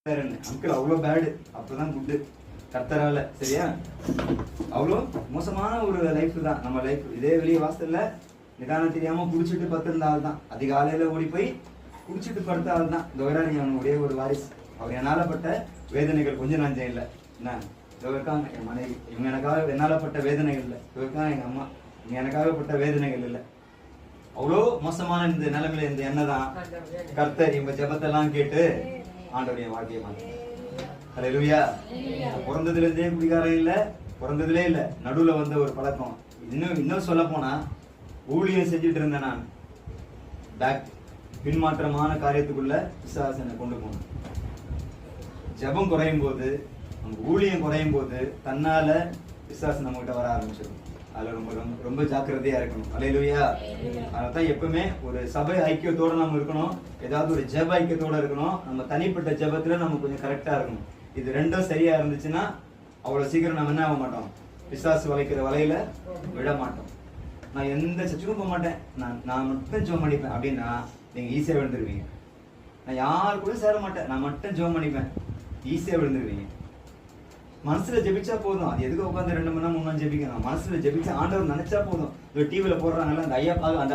Uncle அவ்வளோ pad, அப்பதான் good கர்த்தரால. சரியா? அவ்வளோ மோசமான ஒரு லைஃப் தான் நம்ம லைஃப். இதே வெளியே வாசல்ல நிதானம் தெரியாம குடிச்சிட்டு பத்திருந்த ஆள் தான். அதிகாலையில ஓடி போய் குடிச்சிட்டு படுத்த ஆள் தான். கௌராணி அவனுடைய ஒரு வாரிசு. அவர் என்னாலப்பட்ட வேதனைகள் கொஞ்சம் நஞ்சம் இல்லை. என்ன இருக்காங்க என் மனைவி, இவங்க எனக்காக என்னாலப்பட்ட வேதனைகள் இல்லை. இருக்காங்க எங்க அம்மா, இவங்க எனக்காகப்பட்ட வேதனைகள் இல்லை. அவ்வளோ மோசமான இந்த நிலைமையில இந்த எண்ணெய் தான் கர்த்தர் இவங்க ஜெபத்தெல்லாம் கேட்டு ஆண்டவருடைய வாழ்க்கையை மாற்றி. ஹல்லேலூயா. பிறந்ததுல இருந்தே குடிகாரம் இல்ல, பிறந்ததுலே இல்ல, நடுவுல வந்த ஒரு பழக்கம். இன்னும் சொல்ல போனா ஊழியம் செஞ்சுட்டு இருந்தேன் நான். பின்மாற்றமான காரியத்துக்குள்ள பிசாசனை கொண்டு போனேன். ஜபம் குறையும் போது, நம்ம ஊழியம் குறையும் போது தன்னால பிசாசு நம்ம கிட்ட வர ஆரம்பிச்சிடும். அதுல ரொம்ப ரொம்ப ரொம்ப ஜாக்கிரதையா இருக்கணும். ஹல்லேலூயா. அதனால்தான் எப்பவுமே ஒரு சபை ஐக்கியத்தோட நம்ம இருக்கணும். ஏதாவது ஒரு ஜெப ஐக்கியத்தோட இருக்கணும். நம்ம தனிப்பட்ட ஜெபத்துல நம்ம கொஞ்சம் கரெக்டா இருக்கணும். இது ரெண்டும் சரியா இருந்துச்சுன்னா அவ்வளவு சீக்கிரம் நம்ம என்ன ஆக மாட்டோம், பிசாசு வளைக்கிற வலையில விட மாட்டோம். நான் எந்த சர்ச்சுக்கும் போக மாட்டேன், நான் மட்டும் ஜெபம் பண்ணிப்பேன் அப்படின்னா நீங்க ஈஸியா விழுந்துருவீங்க. நான் யாரு கூட சேர மாட்டேன், நான் மட்டும் ஜெபம் பண்ணிப்பேன், ஈஸியா விழுந்துருவீங்க. மனசுல ஜெபிச்சா போதும். அது எதுக்கு உட்காந்து 2 மணி நேரம் 3 மணி ஜெபிக்கணும். மனசுல ஜெபிச்சா ஆண்டவர் நினைச்சா போதும். டிவியில போடுறாங்கல்ல அந்த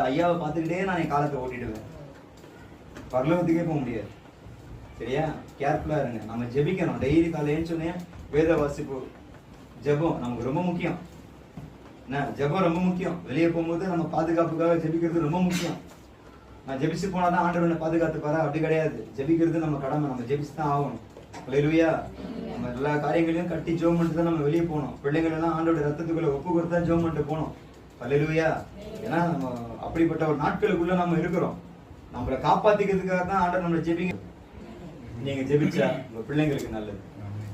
ஐயாவை பார்த்துக்கிட்டே நான் என் காலத்தை ஓட்டிடுவேன். பரலோகத்துக்கே போக முடியாது. சரியா? கேர்ஃபுல்லா இருங்க. நம்ம ஜெபிக்கணும். டெய்லி காலையில சொன்னேன் வேத வாசிப்பு ஜெபம் நமக்கு ரொம்ப முக்கியம். என்ன ஜெபம் ரொம்ப முக்கியம். வெளியே போகும்போது நம்ம பாதுகாப்புக்காக ஜெபிக்கிறது ரொம்ப முக்கியம். நான் ஜெபிச்சு போனாதான் ஆண்டவர் பாதுகாத்துப்பாரா? அப்படி கிடையாது. ஜெபிக்கிறது நம்ம கடமை, நம்ம ஜெபிச்சு தான் ஆகணும். ஹல்லேலூயா. நம்ம எல்லா காரியங்களையும் கட்டி ஜெபம் பண்ணிட்டு தான் நம்ம வெளியே போகணும். பிள்ளைங்கள் எல்லாம் ஆண்டோட ரத்தத்துக்குள்ள ஒப்பு கொடுத்தா ஜெபம் பண்ணிட்டு போகணும். ஹல்லேலூயா. ஏன்னா நம்ம அப்படிப்பட்ட ஒரு நாட்களுக்குள்ள நம்ம இருக்கிறோம். நம்மளை காப்பாத்திக்கிறதுக்காக தான் ஆண்டவர் நம்மளை ஜெபிங்க. நீங்க ஜெபிச்சா உங்க பிள்ளைங்களுக்கு நல்லது,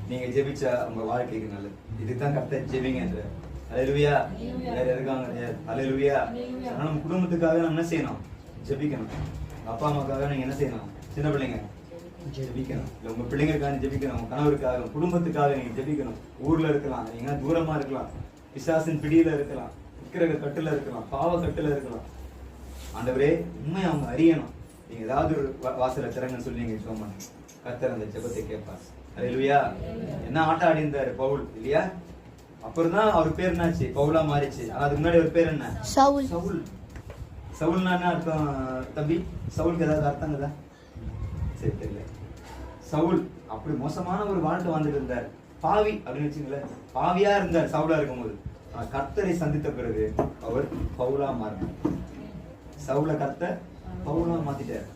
நீங்க ஜெபிச்சா உங்க வாழ்க்கைக்கு நல்லது. இதுதான் கர்த்தர் ஜெபிங்க என்ற. ஹல்லேலூயா. வேற இருக்காங்க. ஹல்லேலூயா. ஆனா நம்ம குடும்பத்துக்காக நம்ம என்ன செய்யணும்? ஜெபிக்கணும். அப்பா அம்மாக்காக நீங்க என்ன செய்யணும்? சின்ன பிள்ளைங்க ஜெபிக்கணும். இல்ல உங்க பிள்ளைங்களுக்காக ஜெபிக்கணும். உங்க கணவருக்காக, குடும்பத்துக்காக நீங்க ஜெபிக்கணும். ஊர்ல இருக்கலாம், நீங்க தூரமா இருக்கலாம், பிசாசின் பிடியில இருக்கலாம், விக்கிரக கட்டுல இருக்கலாம், பாவ கட்டுல இருக்கலாம். ஆண்டவரே உண்மை அவங்க அறியணும். நீங்க ஏதாவது ஒரு வாசல திறங்கன்னு சொல்லி நீங்க ஜெபம் பண்ணுங்க. கர்த்தர் அந்த ஜெபத்தை கேட்பார். ஹல்லேலூயா. என்ன ஆட்டம் ஆடி இருந்தாரு பவுல் இல்லையா? அப்புறம் தான் அவர் பேர் என்னாச்சு? பவுலா மாறிச்சு. ஆனா அதுக்கு முன்னாடி அவர் பேர் என்ன? சவுல். சவுல். சவுல்னா என்ன அர்த்தம் தம்பி? சவுலுக்கு ஏதாவது அர்த்தங்களா? சரி தெரியல. சவுல் அப்படி மோசமான ஒரு வாழ்க்கை வாழ்ந்துட்டு இருந்தார். பாவி அப்படின்னு வச்சுங்களேன். பாவியா இருந்தார் சவுலா இருக்கும்போது. கர்த்தரை சந்தித்த பிறகு அவர் பவுலா மாறினார். சவுல கர்த்தர் பவுலா மாத்திட்டார்.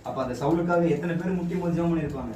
அப்ப அந்த சவுலுக்காக எத்தனை பேர் முக்கியம் ஜெபம் பண்ணிருப்பாங்க?